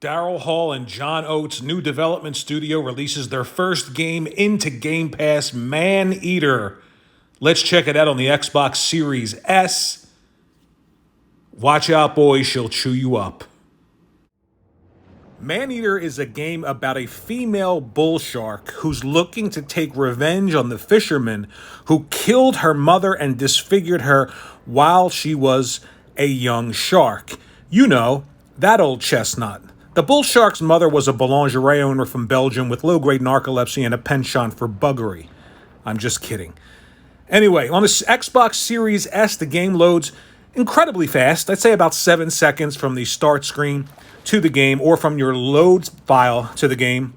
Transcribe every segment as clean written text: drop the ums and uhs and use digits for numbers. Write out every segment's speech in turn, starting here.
Daryl Hall and John Oates' new development studio releases their first game into Game Pass, ManEater. Let's check it out on the Xbox Series S. Watch out, boys, she'll chew you up. ManEater is a game about a female bull shark who's looking to take revenge on the fisherman who killed her mother and disfigured her while she was a young shark. You know, that old chestnut. The bull shark's mother was a boulangerie owner from Belgium with low-grade narcolepsy and a penchant for buggery. I'm just kidding. Anyway, on the Xbox Series S, the game loads incredibly fast. I'd say about 7 seconds from the start screen to the game or from your load file to the game.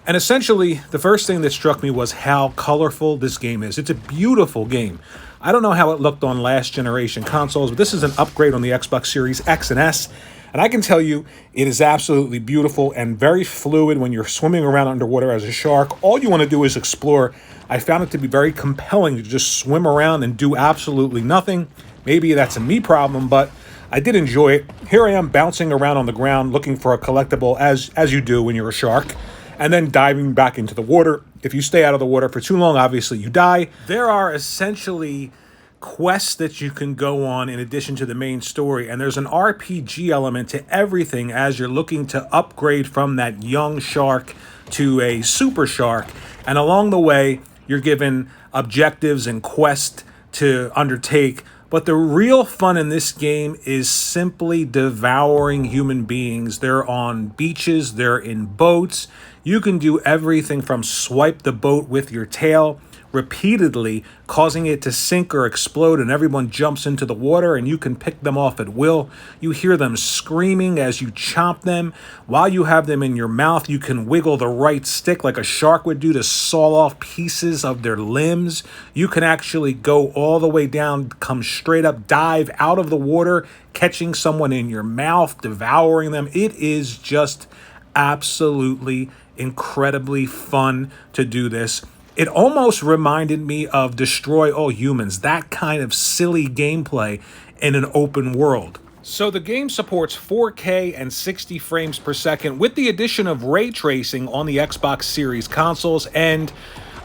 And essentially, the first thing that struck me was how colorful this game is. It's a beautiful game. I don't know how it looked on last generation consoles, but this is an upgrade on the Xbox Series X and S. And I can tell you, it is absolutely beautiful and very fluid when you're swimming around underwater as a shark. All you want to do is explore. I found it to be very compelling to just swim around and do absolutely nothing. Maybe that's a me problem, but I did enjoy it. Here I am bouncing around on the ground looking for a collectible, as you do when you're a shark, and then diving back into the water. If you stay out of the water for too long, obviously you die. There are essentially quests that you can go on in addition to the main story, and there's an RPG element to everything as you're looking to upgrade from that young shark to a super shark. And along the way, you're given objectives and quests to undertake. But the real fun in this game is simply devouring human beings. They're on beaches, they're in boats. You can do everything from swipe the boat with your tail repeatedly, causing it to sink or explode, and everyone jumps into the water and you can pick them off at will. You hear them screaming as you chomp them. While you have them in your mouth, you can wiggle the right stick like a shark would do to saw off pieces of their limbs. You can actually go all the way down, come straight up, dive out of the water, catching someone in your mouth, devouring them. It is just absolutely incredibly fun to do this. It almost reminded me of Destroy All Humans, that kind of silly gameplay in an open world. So the game supports 4K and 60 frames per second with the addition of ray tracing on the Xbox Series consoles, and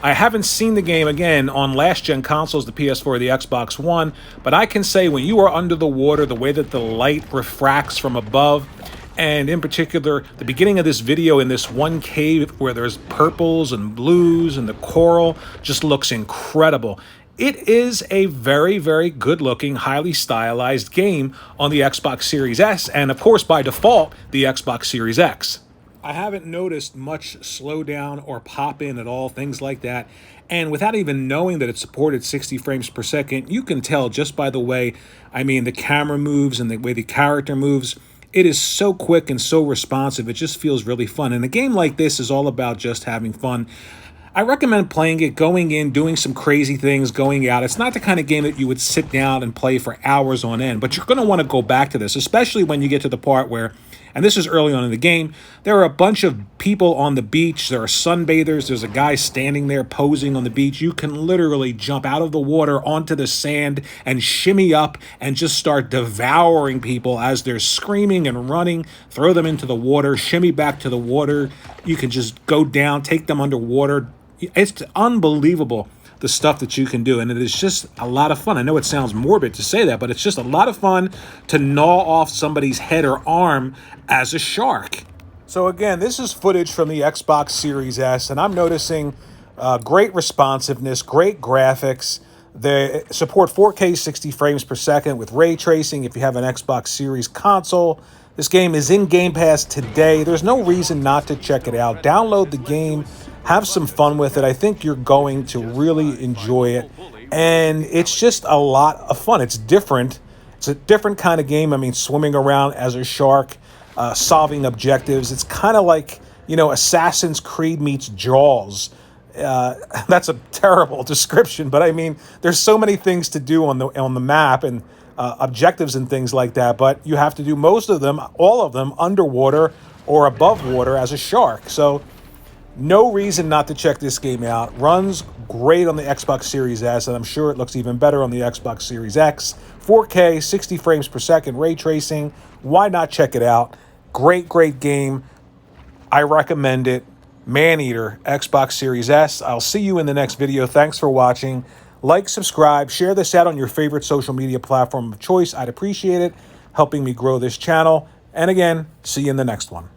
I haven't seen the game again on last-gen consoles, the PS4 or the Xbox One, but I can say when you are under the water, the way that the light refracts from above, and in particular, the beginning of this video in this one cave where there's purples and blues and the coral just looks incredible. It is a very, very good-looking, highly stylized game on the Xbox Series S and, of course, by default, the Xbox Series X. I haven't noticed much slowdown or pop-in at all, things like that. And without even knowing that it supported 60 frames per second, you can tell just by the way, the camera moves and the way the character moves. It is so quick and so responsive. It just feels really fun. And a game like this is all about just having fun. I recommend playing it, going in, doing some crazy things, going out. It's not the kind of game that you would sit down and play for hours on end, but you're going to want to go back to this, especially when you get to the part where, and this is early on in the game, there are a bunch of people on the beach. There are sunbathers. There's a guy standing there posing on the beach. You can literally jump out of the water onto the sand and shimmy up and just start devouring people as they're screaming and running. Throw them into the water, shimmy back to the water. You can just go down, take them underwater. It's unbelievable the stuff that you can do, and it is just a lot of fun. I know it sounds morbid to say that, but it's just a lot of fun to gnaw off somebody's head or arm as a shark. So again, this is footage from the Xbox Series S, and I'm noticing great responsiveness, great graphics. They support 4K 60 frames per second with ray tracing if you have an Xbox Series console. This game is in Game Pass today. There's no reason not to check it out. Download the game. Have some fun with it. I think you're going to really enjoy it. And it's just a lot of fun. It's different. It's a different kind of game. Swimming around as a shark, solving objectives. It's kind of like, Assassin's Creed meets Jaws. That's a terrible description, but there's so many things to do on the map and objectives and things like that, but you have to do most of them, all of them, underwater or above water as a shark. So no reason not to check this game out. Runs great on the Xbox Series S, and I'm sure it looks even better on the Xbox Series X. 4K, 60 frames per second, ray tracing. Why not check it out? Great, great game. I recommend it. ManEater, Xbox Series S. I'll see you in the next video. Thanks for watching. Like, subscribe, share this out on your favorite social media platform of choice. I'd appreciate it, helping me grow this channel. And again, see you in the next one.